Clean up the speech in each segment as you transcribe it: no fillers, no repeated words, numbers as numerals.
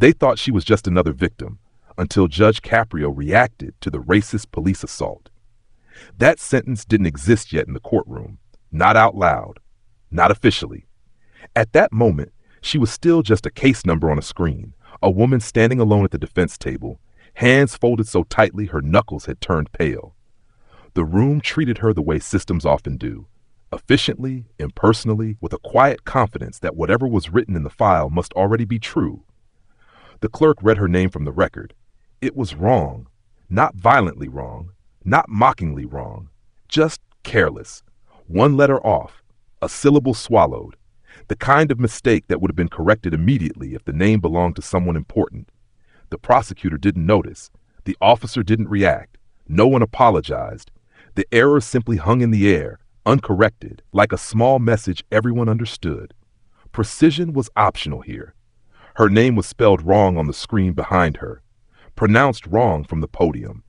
They thought she was just another victim until Judge Caprio reacted to the racist police assault. That sentence didn't exist yet in the courtroom, not out loud, not officially. At that moment, she was still just a case number on a screen, a woman standing alone at the defense table, hands folded so tightly her knuckles had turned pale. The room treated her the way systems often do, efficiently, impersonally, with a quiet confidence that whatever was written in the file must already be true. The clerk read her name from the record. It was wrong, not violently wrong, not mockingly wrong, just careless. One letter off, a syllable swallowed, the kind of mistake that would have been corrected immediately if the name belonged to someone important. The prosecutor didn't notice. The officer didn't react. No one apologized. The error simply hung in the air, uncorrected, like a small message everyone understood. Precision was optional here. Her name was spelled wrong on the screen behind her, pronounced wrong from the podium,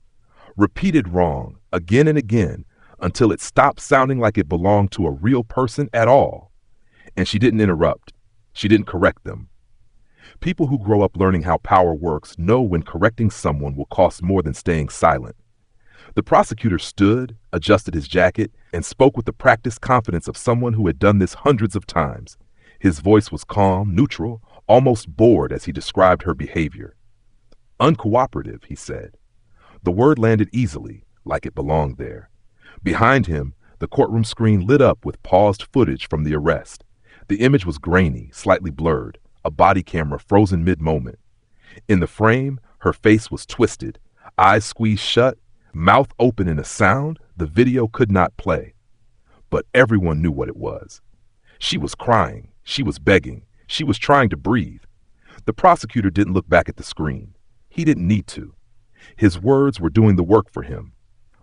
repeated wrong again and again until it stopped sounding like it belonged to a real person at all. And she didn't interrupt. She didn't correct them. People who grow up learning how power works know when correcting someone will cost more than staying silent. The prosecutor stood, adjusted his jacket, and spoke with the practiced confidence of someone who had done this hundreds of times. His voice was calm, neutral, almost bored as he described her behavior. Uncooperative, he said. The word landed easily, like it belonged there. Behind him, the courtroom screen lit up with paused footage from the arrest. The image was grainy, slightly blurred, a body camera frozen mid-moment. In the frame, her face was twisted, eyes squeezed shut, mouth open in a sound the video could not play. But everyone knew what it was. She was crying, she was begging, she was trying to breathe. The prosecutor didn't look back at the screen. He didn't need to. His words were doing the work for him.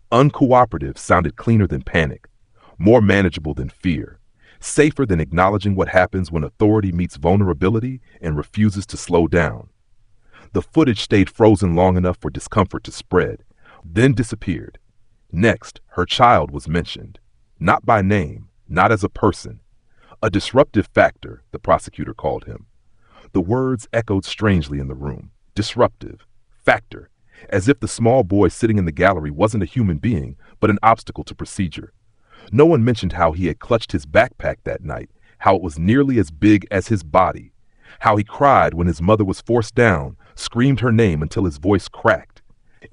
Uncooperative sounded cleaner than panic, more manageable than fear, safer than acknowledging what happens when authority meets vulnerability and refuses to slow down. The footage stayed frozen long enough for discomfort to spread, then disappeared. Next, her child was mentioned, not by name, not as a person. A disruptive factor, the prosecutor called him. The words echoed strangely in the room. Disruptive, factor, as if the small boy sitting in the gallery wasn't a human being, but an obstacle to procedure. No one mentioned how he had clutched his backpack that night, how it was nearly as big as his body, how he cried when his mother was forced down, screamed her name until his voice cracked.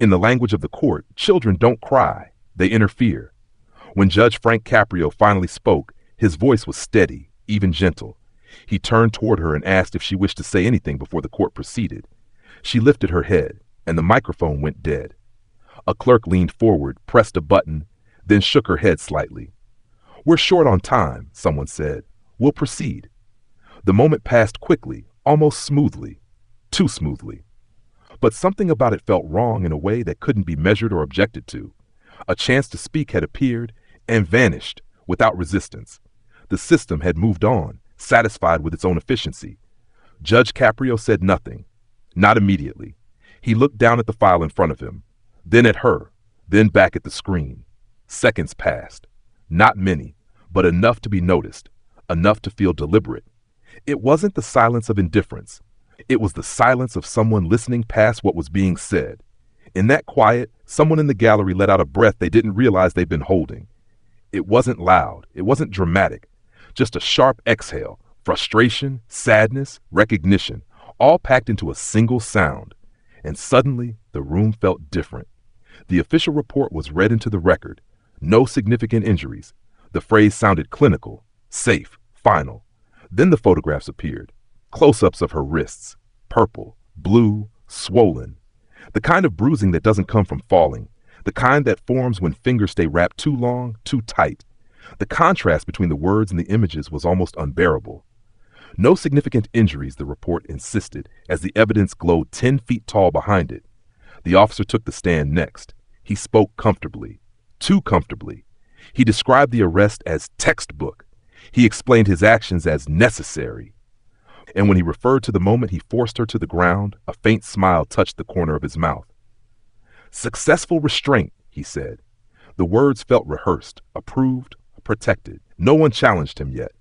In the language of the court, children don't cry, they interfere. When Judge Frank Caprio finally spoke, his voice was steady, even gentle. He turned toward her and asked if she wished to say anything before the court proceeded. She lifted her head, and the microphone went dead. A clerk leaned forward, pressed a button, then shook her head slightly. "We're short on time," someone said. "We'll proceed." The moment passed quickly, almost smoothly, too smoothly. But something about it felt wrong in a way that couldn't be measured or objected to. A chance to speak had appeared and vanished without resistance. The system had moved on, satisfied with its own efficiency. Judge Caprio said nothing, not immediately. He looked down at the file in front of him, then at her, then back at the screen. Seconds passed. Not many, but enough to be noticed, enough to feel deliberate. It wasn't the silence of indifference. It was the silence of someone listening past what was being said. In that quiet, someone in the gallery let out a breath they didn't realize they'd been holding. It wasn't loud. It wasn't dramatic. Just a sharp exhale, frustration, sadness, recognition, all packed into a single sound. And suddenly, the room felt different. The official report was read into the record. No significant injuries. The phrase sounded clinical, safe, final. Then the photographs appeared. Close-ups of her wrists, purple, blue, swollen. The kind of bruising that doesn't come from falling. The kind that forms when fingers stay wrapped too long, too tight. The contrast between the words and the images was almost unbearable. No significant injuries, the report insisted, as the evidence glowed 10 feet tall behind it. The officer took the stand next. He spoke comfortably, too comfortably. He described the arrest as textbook. He explained his actions as necessary. And when he referred to the moment he forced her to the ground, a faint smile touched the corner of his mouth. Successful restraint, he said. The words felt rehearsed, approved, protected. No one challenged him yet.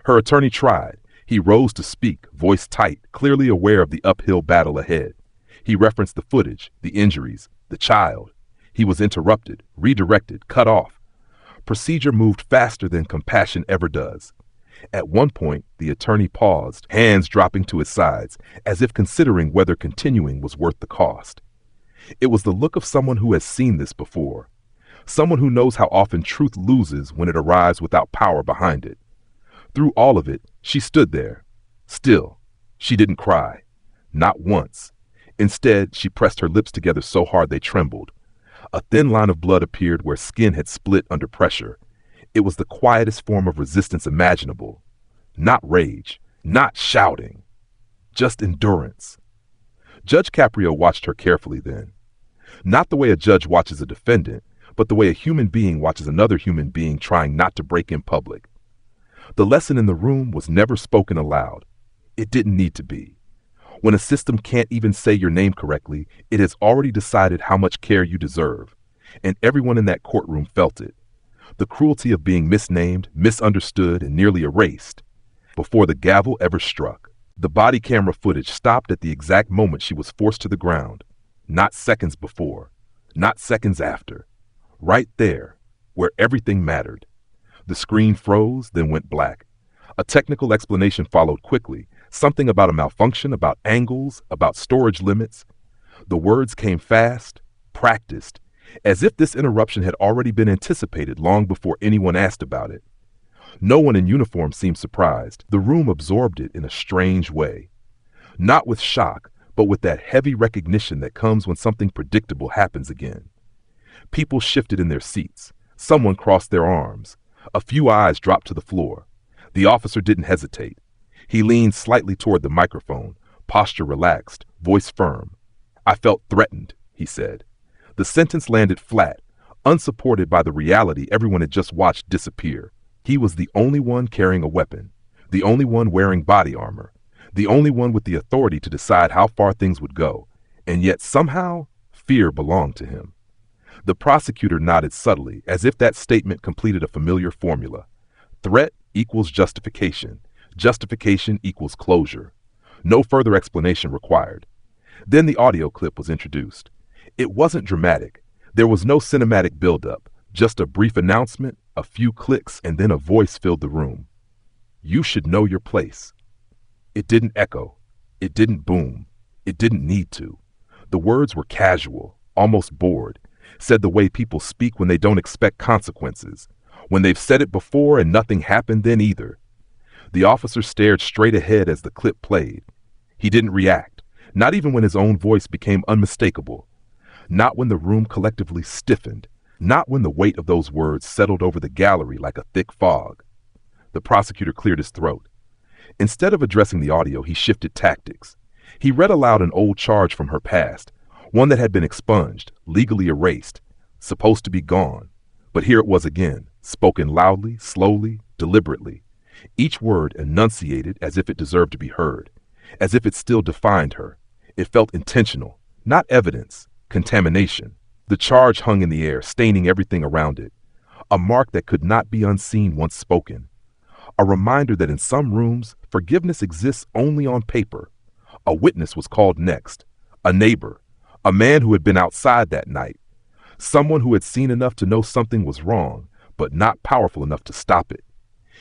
Her attorney tried. He rose to speak, voice tight, clearly aware of the uphill battle ahead. He referenced the footage, the injuries, the child. He was interrupted, redirected, cut off. Procedure moved faster than compassion ever does. At one point, the attorney paused, hands dropping to his sides, as if considering whether continuing was worth the cost. It was the look of someone who has seen this before, someone who knows how often truth loses when it arrives without power behind it. Through all of it, she stood there. Still, she didn't cry. Not once. Instead, she pressed her lips together so hard they trembled. A thin line of blood appeared where skin had split under pressure. It was the quietest form of resistance imaginable. Not rage, not shouting, just endurance. Judge Caprio watched her carefully then. Not the way a judge watches a defendant, but the way a human being watches another human being trying not to break in public. The lesson in the room was never spoken aloud. It didn't need to be. When a system can't even say your name correctly, it has already decided how much care you deserve. And everyone in that courtroom felt it. The cruelty of being misnamed, misunderstood, and nearly erased. Before the gavel ever struck, the body camera footage stopped at the exact moment she was forced to the ground. Not seconds before, not seconds after. Right there, where everything mattered. The screen froze, then went black. A technical explanation followed quickly, something about a malfunction, about angles, about storage limits. The words came fast, practiced, as if this interruption had already been anticipated long before anyone asked about it. No one in uniform seemed surprised. The room absorbed it in a strange way. Not with shock, but with that heavy recognition that comes when something predictable happens again. People shifted in their seats. Someone crossed their arms. A few eyes dropped to the floor. The officer didn't hesitate. He leaned slightly toward the microphone, posture relaxed, voice firm. "I felt threatened," he said. The sentence landed flat, unsupported by the reality everyone had just watched disappear. He was the only one carrying a weapon, the only one wearing body armor, the only one with the authority to decide how far things would go, and yet somehow, fear belonged to him. The prosecutor nodded subtly, as if that statement completed a familiar formula. Threat equals justification. Justification equals closure. No further explanation required. Then the audio clip was introduced. It wasn't dramatic. There was no cinematic buildup, just a brief announcement, a few clicks, and then a voice filled the room. "You should know your place." It didn't echo. It didn't boom. It didn't need to. The words were casual, almost bored, said the way people speak when they don't expect consequences, when they've said it before and nothing happened then either. The officer stared straight ahead as the clip played. He didn't react, not even when his own voice became unmistakable, not when the room collectively stiffened, not when the weight of those words settled over the gallery like a thick fog. The prosecutor cleared his throat. Instead of addressing the audio, he shifted tactics. He read aloud an old charge from her past, one that had been expunged, legally erased, supposed to be gone. But here it was again, spoken loudly, slowly, deliberately. Each word enunciated as if it deserved to be heard, as if it still defined her. It felt intentional, not evidence, contamination. The charge hung in the air, staining everything around it. A mark that could not be unseen once spoken. A reminder that in some rooms, forgiveness exists only on paper. A witness was called next. A neighbor. A man who had been outside that night. Someone who had seen enough to know something was wrong, but not powerful enough to stop it.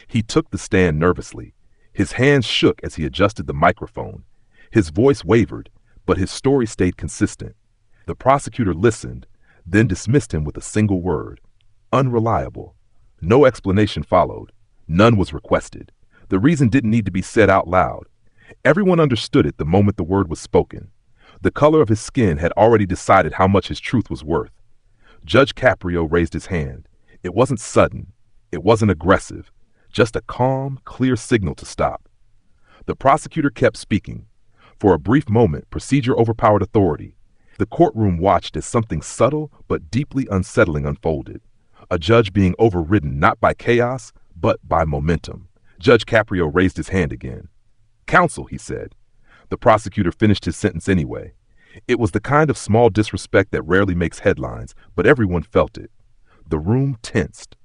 He took the stand nervously. His hands shook as he adjusted the microphone. His voice wavered, but his story stayed consistent. The prosecutor listened, then dismissed him with a single word. Unreliable. No explanation followed. None was requested. The reason didn't need to be said out loud. Everyone understood it the moment the word was spoken. The color of his skin had already decided how much his truth was worth. Judge Caprio raised his hand. It wasn't sudden. It wasn't aggressive. Just a calm, clear signal to stop. The prosecutor kept speaking. For a brief moment, procedure overpowered authority. The courtroom watched as something subtle but deeply unsettling unfolded. A judge being overridden not by chaos, but by momentum. Judge Caprio raised his hand again. "Counsel," he said. The prosecutor finished his sentence anyway. It was the kind of small disrespect that rarely makes headlines, but everyone felt it. The room tensed.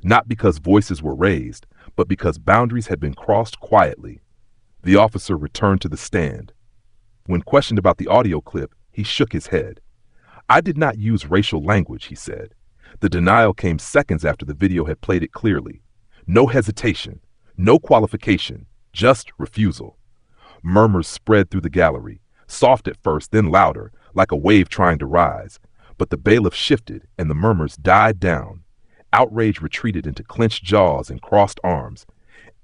Not because voices were raised, but because boundaries had been crossed quietly. The officer returned to the stand. When questioned about the audio clip, he shook his head. "I did not use racial language," he said. The denial came seconds after the video had played it clearly. No hesitation, no qualification, just refusal. Murmurs spread through the gallery, soft at first, then louder, like a wave trying to rise. But the bailiff shifted, and the murmurs died down. Outrage retreated into clenched jaws and crossed arms.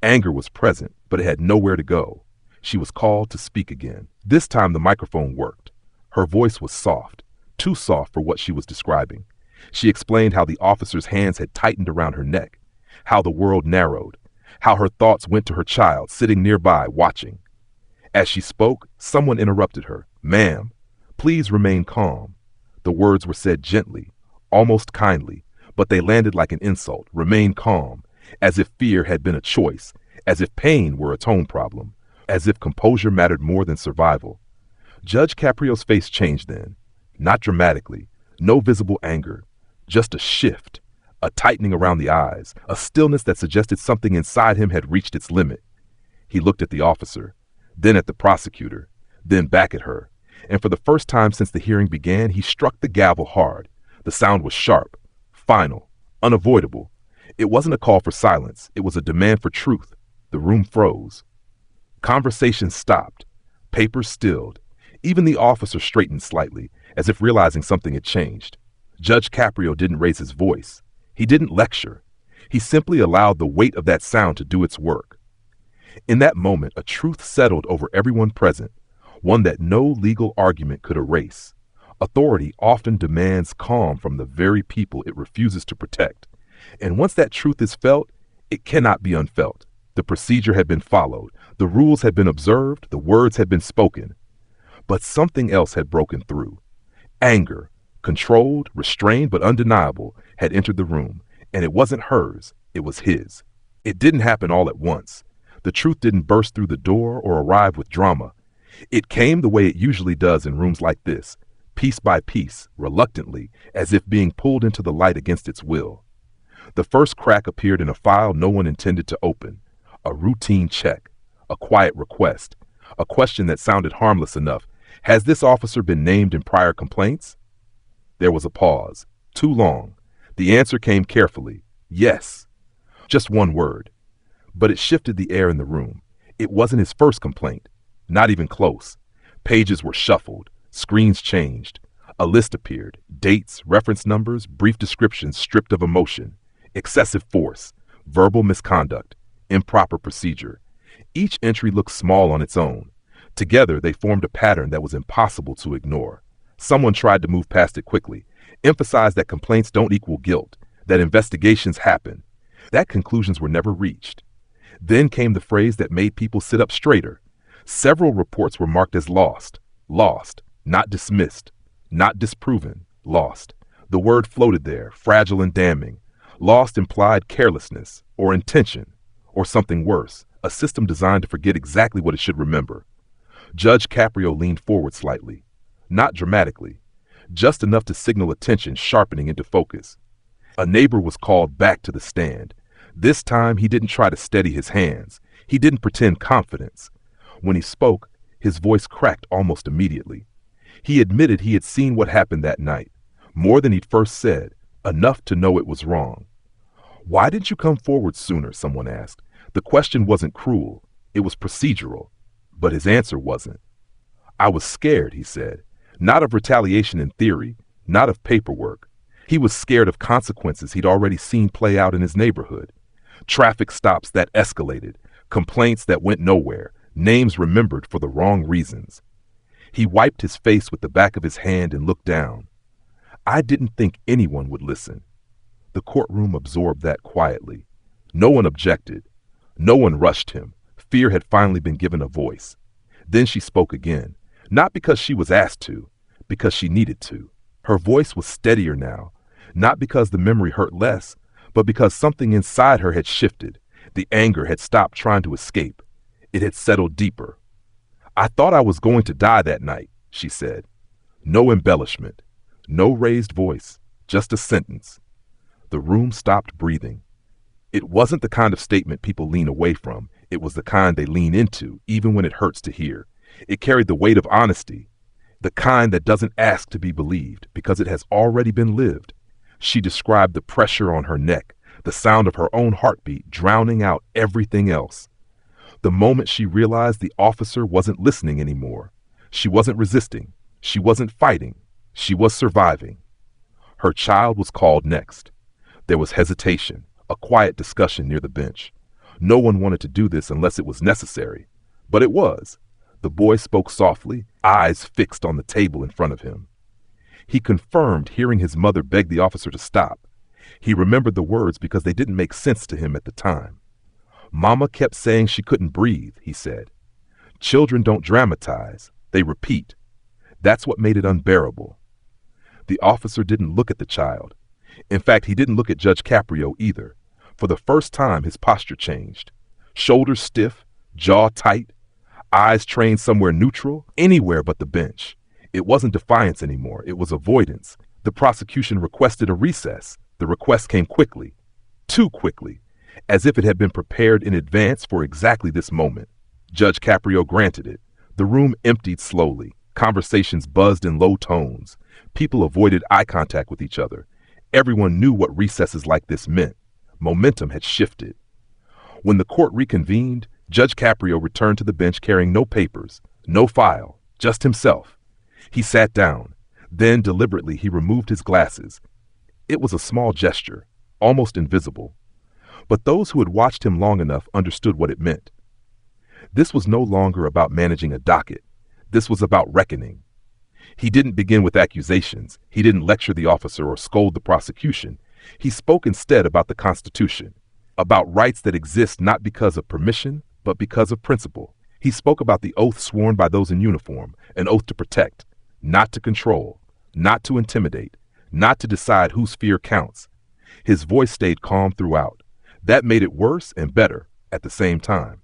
Anger was present, but it had nowhere to go. She was called to speak again. This time the microphone worked. Her voice was soft, too soft for what she was describing. She explained how the officer's hands had tightened around her neck, how the world narrowed, how her thoughts went to her child sitting nearby watching. As she spoke, someone interrupted her. "Ma'am, please remain calm." The words were said gently, almost kindly, but they landed like an insult. Remain calm, as if fear had been a choice, as if pain were a tone problem, as if composure mattered more than survival. Judge Caprio's face changed then, not dramatically, no visible anger, just a shift, a tightening around the eyes, a stillness that suggested something inside him had reached its limit. He looked at the officer, then at the prosecutor, then back at her, and for the first time since the hearing began, he struck the gavel hard. The sound was sharp, final, unavoidable. It wasn't a call for silence, it was a demand for truth. The room froze. Conversation stopped. Papers stilled. Even the officer straightened slightly, as if realizing something had changed. Judge Caprio didn't raise his voice. He didn't lecture. He simply allowed the weight of that sound to do its work. In that moment, a truth settled over everyone present, one that no legal argument could erase. Authority often demands calm from the very people it refuses to protect. And once that truth is felt, it cannot be unfelt. The procedure had been followed, the rules had been observed, the words had been spoken. But something else had broken through. Anger, controlled, restrained, but undeniable, had entered the room, and it wasn't hers, it was his. It didn't happen all at once. The truth didn't burst through the door or arrive with drama. It came the way it usually does in rooms like this, piece by piece, reluctantly, as if being pulled into the light against its will. The first crack appeared in a file no one intended to open, a routine check, a quiet request, a question that sounded harmless enough. Has this officer been named in prior complaints? There was a pause, too long. The answer came carefully, yes. Just one word. But it shifted the air in the room. It wasn't his first complaint, not even close. Pages were shuffled, screens changed. A list appeared, dates, reference numbers, brief descriptions stripped of emotion. Excessive force, verbal misconduct, improper procedure. Each entry looked small on its own. Together, they formed a pattern that was impossible to ignore. Someone tried to move past it quickly, emphasized that complaints don't equal guilt, that investigations happen, that conclusions were never reached. Then came the phrase that made people sit up straighter. Several reports were marked as lost, not dismissed, not disproven, lost. The word floated there, fragile and damning. Lost implied carelessness, or intention, or something worse, a system designed to forget exactly what it should remember. Judge Caprio leaned forward slightly, not dramatically, just enough to signal attention sharpening into focus. A neighbor was called back to the stand. This time he didn't try to steady his hands. He didn't pretend confidence. When he spoke, his voice cracked almost immediately. He admitted he had seen what happened that night, more than he'd first said, enough to know it was wrong. "Why didn't you come forward sooner?" someone asked. The question wasn't cruel. It was procedural. But his answer wasn't. "I was scared," he said. Not of retaliation in theory, not of paperwork. He was scared of consequences he'd already seen play out in his neighborhood. Traffic stops that escalated, complaints that went nowhere, names remembered for the wrong reasons. He wiped his face with the back of his hand and looked down. "I didn't think anyone would listen." The courtroom absorbed that quietly. No one objected. No one rushed him. Fear had finally been given a voice. Then she spoke again, not because she was asked to, because she needed to. Her voice was steadier now, not because the memory hurt less, but because something inside her had shifted. The anger had stopped trying to escape. It had settled deeper. "I thought I was going to die that night," she said. No embellishment, no raised voice, just a sentence. The room stopped breathing. It wasn't the kind of statement people lean away from. It was the kind they lean into, even when it hurts to hear. It carried the weight of honesty, the kind that doesn't ask to be believed because it has already been lived. She described the pressure on her neck, the sound of her own heartbeat drowning out everything else. The moment she realized the officer wasn't listening anymore, she wasn't resisting, she wasn't fighting, she was surviving. Her child was called next. There was hesitation, a quiet discussion near the bench. No one wanted to do this unless it was necessary, but it was. The boy spoke softly, eyes fixed on the table in front of him. He confirmed hearing his mother beg the officer to stop. He remembered the words because they didn't make sense to him at the time. Mama kept saying she couldn't breathe, he said. Children don't dramatize, they repeat. That's what made it unbearable. The officer didn't look at the child. In fact, he didn't look at Judge Caprio either. For the first time, his posture changed. Shoulders stiff, jaw tight, eyes trained somewhere neutral, anywhere but the bench. It wasn't defiance anymore, it was avoidance. The prosecution requested a recess. The request came quickly, too quickly, as if it had been prepared in advance for exactly this moment. Judge Caprio granted it. The room emptied slowly. Conversations buzzed in low tones. People avoided eye contact with each other. Everyone knew what recesses like this meant. Momentum had shifted. When the court reconvened, Judge Caprio returned to the bench carrying no papers, no file, just himself. He sat down. Then, deliberately, he removed his glasses. It was a small gesture, almost invisible. But those who had watched him long enough understood what it meant. This was no longer about managing a docket. This was about reckoning. He didn't begin with accusations. He didn't lecture the officer or scold the prosecution. He spoke instead about the Constitution, about rights that exist not because of permission, but because of principle. He spoke about the oath sworn by those in uniform, an oath to protect, not to control, not to intimidate, not to decide whose fear counts. His voice stayed calm throughout. That made it worse and better at the same time.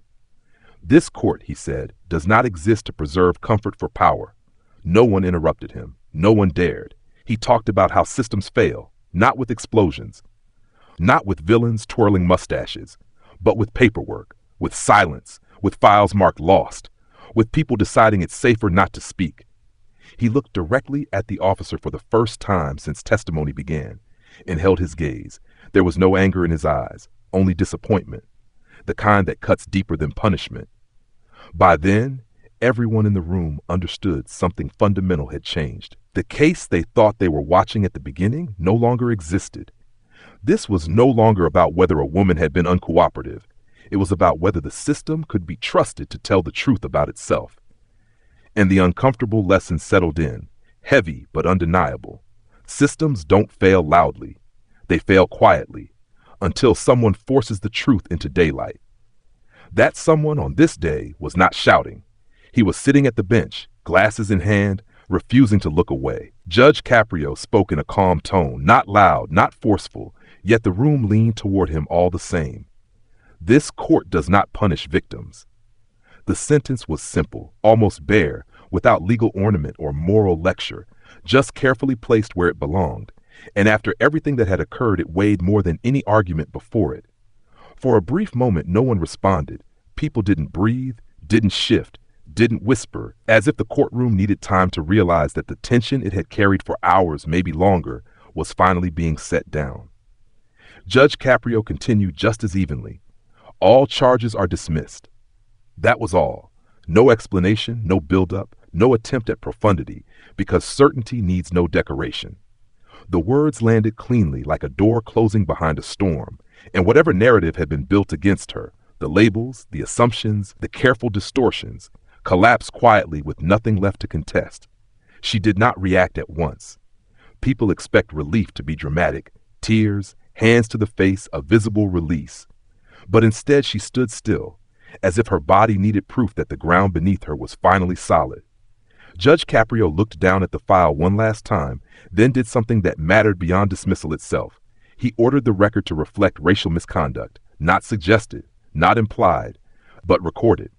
This court, he said, does not exist to preserve comfort for power. No one interrupted him. No one dared. He talked about how systems fail, not with explosions, not with villains twirling mustaches, but with paperwork, with silence, with files marked lost, with people deciding it's safer not to speak. He looked directly at the officer for the first time since testimony began and held his gaze. There was no anger in his eyes, only disappointment, the kind that cuts deeper than punishment. By then, everyone in the room understood something fundamental had changed. The case they thought they were watching at the beginning no longer existed. This was no longer about whether a woman had been uncooperative. It was about whether the system could be trusted to tell the truth about itself. And the uncomfortable lesson settled in, heavy but undeniable. Systems don't fail loudly. They fail quietly, until someone forces the truth into daylight. That someone on this day was not shouting. He was sitting at the bench, glasses in hand, refusing to look away. Judge Caprio spoke in a calm tone, not loud, not forceful, yet the room leaned toward him all the same. This court does not punish victims. The sentence was simple, almost bare, without legal ornament or moral lecture, just carefully placed where it belonged. And after everything that had occurred, it weighed more than any argument before it. For a brief moment, no one responded. People didn't breathe, didn't shift, didn't whisper, as if the courtroom needed time to realize that the tension it had carried for hours, maybe longer, was finally being set down. Judge Caprio continued just as evenly. All charges are dismissed. That was all. No explanation, no buildup, no attempt at profundity, because certainty needs no decoration. The words landed cleanly like a door closing behind a storm, and whatever narrative had been built against her, the labels, the assumptions, the careful distortions, collapsed quietly with nothing left to contest. She did not react at once. People expect relief to be dramatic, tears, hands to the face, a visible release. But instead she stood still, as if her body needed proof that the ground beneath her was finally solid. Judge Caprio looked down at the file one last time, then did something that mattered beyond dismissal itself. He ordered the record to reflect racial misconduct, not suggested, not implied, but recorded.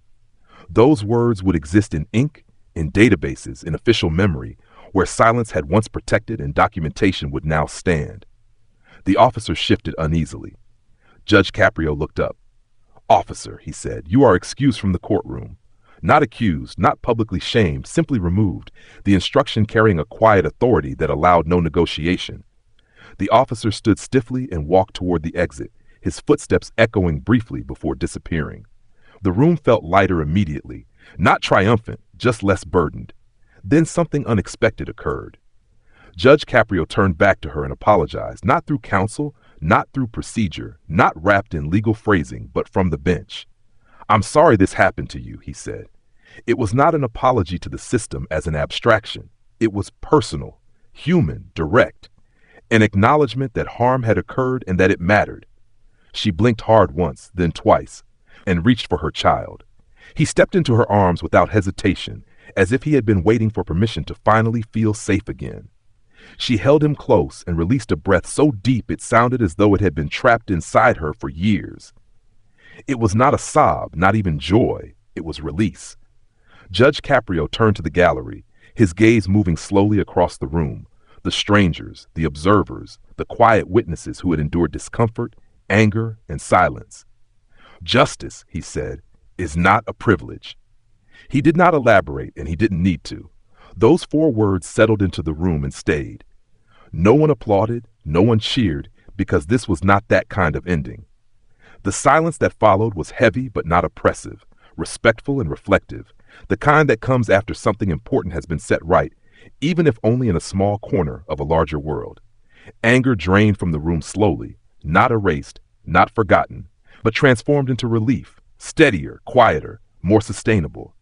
Those words would exist in ink, in databases, in official memory, where silence had once protected and documentation would now stand. The officer shifted uneasily. Judge Caprio looked up. "Officer," he said, "you are excused from the courtroom." Not accused, not publicly shamed, simply removed, the instruction carrying a quiet authority that allowed no negotiation. The officer stood stiffly and walked toward the exit, his footsteps echoing briefly before disappearing. The room felt lighter immediately, not triumphant, just less burdened. Then something unexpected occurred. Judge Caprio turned back to her and apologized, not through counsel, not through procedure, not wrapped in legal phrasing, but from the bench. "I'm sorry this happened to you," he said. It was not an apology to the system as an abstraction. It was personal, human, direct, an acknowledgement that harm had occurred and that it mattered. She blinked hard once, then twice, and reached for her child. He stepped into her arms without hesitation, as if he had been waiting for permission to finally feel safe again. She held him close and released a breath so deep it sounded as though it had been trapped inside her for years. It was not a sob, not even joy. It was release. Judge Caprio turned to the gallery, his gaze moving slowly across the room, the strangers, the observers, the quiet witnesses who had endured discomfort, anger, and silence. "Justice," he said, "is not a privilege." He did not elaborate, and he didn't need to. Those 4 words settled into the room and stayed. No one applauded, no one cheered, because this was not that kind of ending. The silence that followed was heavy but not oppressive, respectful and reflective, the kind that comes after something important has been set right, even if only in a small corner of a larger world. Anger drained from the room slowly, not erased, not forgotten, but transformed into relief, steadier, quieter, more sustainable.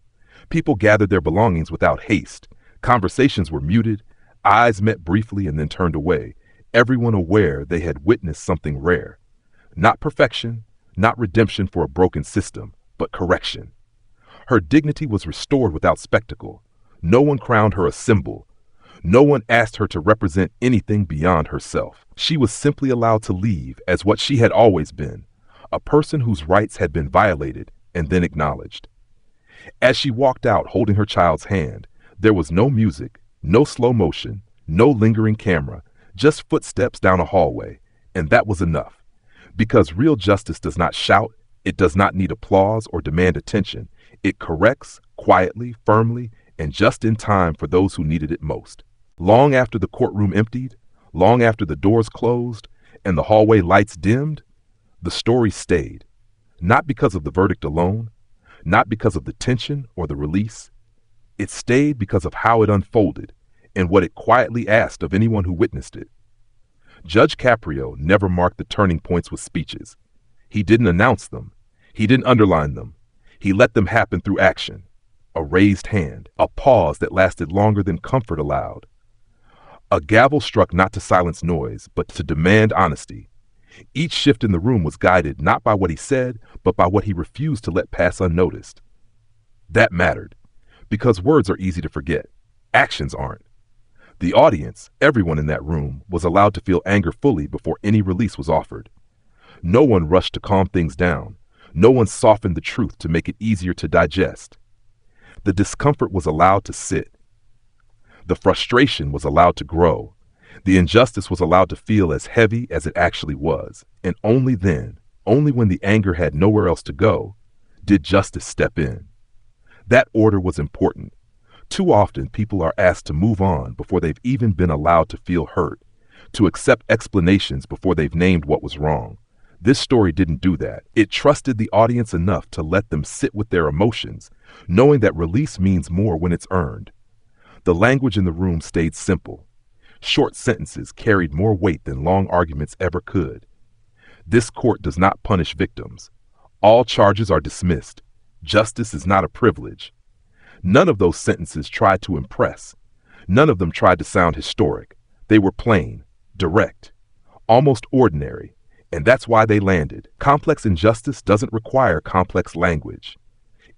People gathered their belongings without haste. Conversations were muted, eyes met briefly and then turned away, everyone aware they had witnessed something rare. Not perfection, not redemption for a broken system, but correction. Her dignity was restored without spectacle. No one crowned her a symbol. No one asked her to represent anything beyond herself. She was simply allowed to leave as what she had always been, a person whose rights had been violated and then acknowledged. As she walked out holding her child's hand, there was no music, no slow motion, no lingering camera, just footsteps down a hallway, and that was enough. Because real justice does not shout, it does not need applause or demand attention. It corrects, quietly, firmly, and just in time for those who needed it most. Long after the courtroom emptied, long after the doors closed, and the hallway lights dimmed, the story stayed. Not because of the verdict alone, not because of the tension or the release. It stayed because of how it unfolded and what it quietly asked of anyone who witnessed it. Judge Caprio never marked the turning points with speeches. He didn't announce them. He didn't underline them. He let them happen through action. A raised hand, a pause that lasted longer than comfort allowed. A gavel struck not to silence noise, but to demand honesty. Each shift in the room was guided not by what he said, but by what he refused to let pass unnoticed. That mattered, because words are easy to forget. Actions aren't. The audience, everyone in that room, was allowed to feel anger fully before any release was offered. No one rushed to calm things down. No one softened the truth to make it easier to digest. The discomfort was allowed to sit. The frustration was allowed to grow. The injustice was allowed to feel as heavy as it actually was. And only then, only when the anger had nowhere else to go, did justice step in. That order was important. Too often, people are asked to move on before they've even been allowed to feel hurt, to accept explanations before they've named what was wrong. This story didn't do that. It trusted the audience enough to let them sit with their emotions, knowing that release means more when it's earned. The language in the room stayed simple. Short sentences carried more weight than long arguments ever could. This court does not punish victims. All charges are dismissed. Justice is not a privilege. None of those sentences tried to impress. None of them tried to sound historic. They were plain, direct, almost ordinary, and that's why they landed. Complex injustice doesn't require complex language.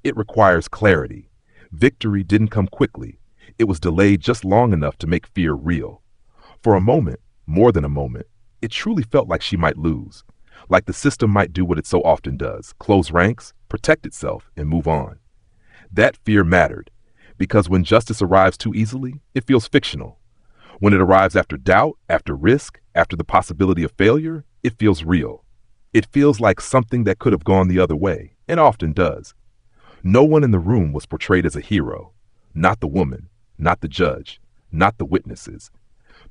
It requires clarity. Victory didn't come quickly. It was delayed just long enough to make fear real. For a moment, more than a moment, it truly felt like she might lose, like the system might do what it so often does, close ranks, protect itself, and move on. That fear mattered, because when justice arrives too easily, it feels fictional. When it arrives after doubt, after risk, after the possibility of failure, it feels real. It feels like something that could have gone the other way, and often does. No one in the room was portrayed as a hero. Not the woman, not the judge, not the witnesses.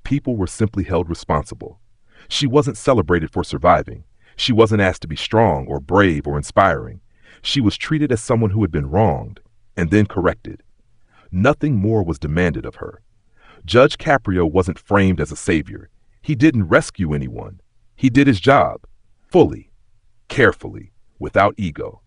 People were simply held responsible. She wasn't celebrated for surviving. She wasn't asked to be strong or brave or inspiring. She was treated as someone who had been wronged and then corrected. Nothing more was demanded of her. Judge Caprio wasn't framed as a savior. He didn't rescue anyone. He did his job, fully, carefully, without ego.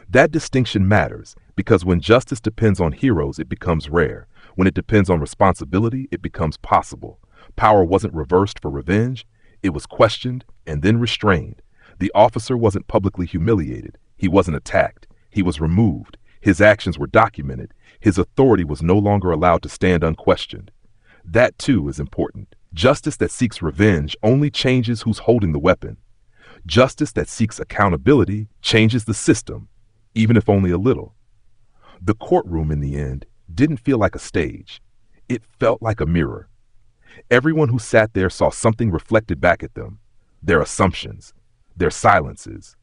That distinction matters because when justice depends on heroes, it becomes rare. When it depends on responsibility, it becomes possible. Power wasn't reversed for revenge. It was questioned and then restrained. The officer wasn't publicly humiliated. He wasn't attacked. He was removed. His actions were documented. His authority was no longer allowed to stand unquestioned. That, too, is important. Justice that seeks revenge only changes who's holding the weapon. Justice that seeks accountability changes the system, even if only a little. The courtroom, in the end, didn't feel like a stage. It felt like a mirror. Everyone who sat there saw something reflected back at them. Their assumptions, their silences,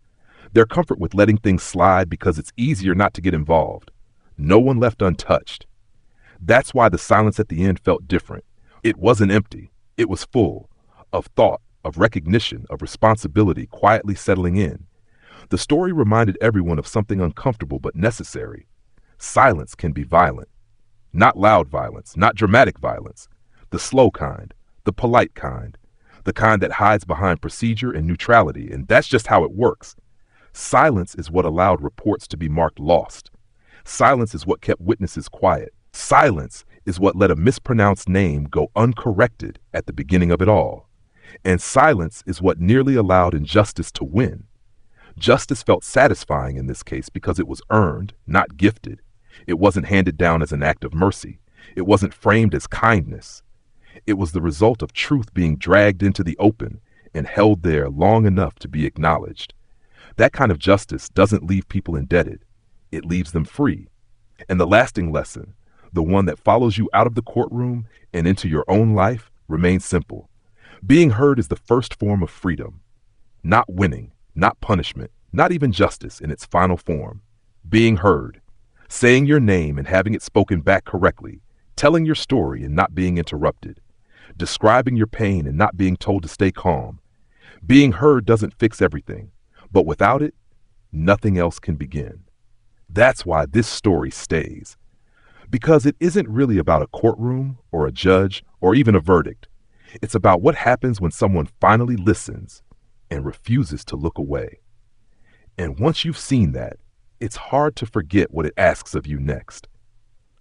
their comfort with letting things slide because it's easier not to get involved. No one left untouched. That's why the silence at the end felt different. It wasn't empty. It was full of thought, of recognition, of responsibility quietly settling in. The story reminded everyone of something uncomfortable but necessary. Silence can be violent. Not loud violence, not dramatic violence. The slow kind, the polite kind, the kind that hides behind procedure and neutrality, and that's just how it works. Silence is what allowed reports to be marked lost. Silence is what kept witnesses quiet. Silence is what let a mispronounced name go uncorrected at the beginning of it all. And silence is what nearly allowed injustice to win. Justice felt satisfying in this case because it was earned, not gifted. It wasn't handed down as an act of mercy. It wasn't framed as kindness. It was the result of truth being dragged into the open and held there long enough to be acknowledged. That kind of justice doesn't leave people indebted. It leaves them free. And the lasting lesson, the one that follows you out of the courtroom and into your own life, remains simple. Being heard is the first form of freedom. Not winning, not punishment, not even justice in its final form. Being heard. Saying your name and having it spoken back correctly. Telling your story and not being interrupted. Describing your pain and not being told to stay calm. Being heard doesn't fix everything, but without it, nothing else can begin. That's why this story stays. Because it isn't really about a courtroom or a judge or even a verdict. It's about what happens when someone finally listens and refuses to look away. And once you've seen that, it's hard to forget what it asks of you next.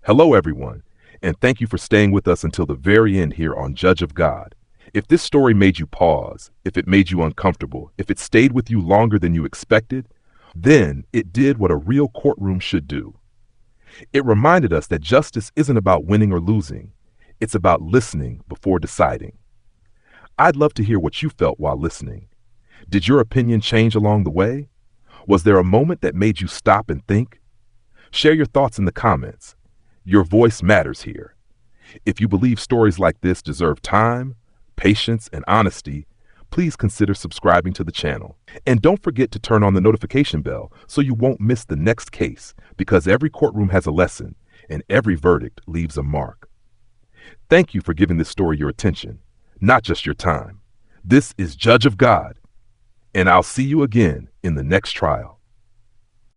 Hello, everyone, and thank you for staying with us until the very end here on Judge of God. If this story made you pause, if it made you uncomfortable, if it stayed with you longer than you expected, then it did what a real courtroom should do. It reminded us that justice isn't about winning or losing. It's about listening before deciding. I'd love to hear what you felt while listening. Did your opinion change along the way? Was there a moment that made you stop and think? Share your thoughts in the comments. Your voice matters here. If you believe stories like this deserve time, patience, and honesty, please consider subscribing to the channel. And don't forget to turn on the notification bell so you won't miss the next case, because every courtroom has a lesson and every verdict leaves a mark. Thank you for giving this story your attention, not just your time. This is Judge of God, and I'll see you again in the next trial.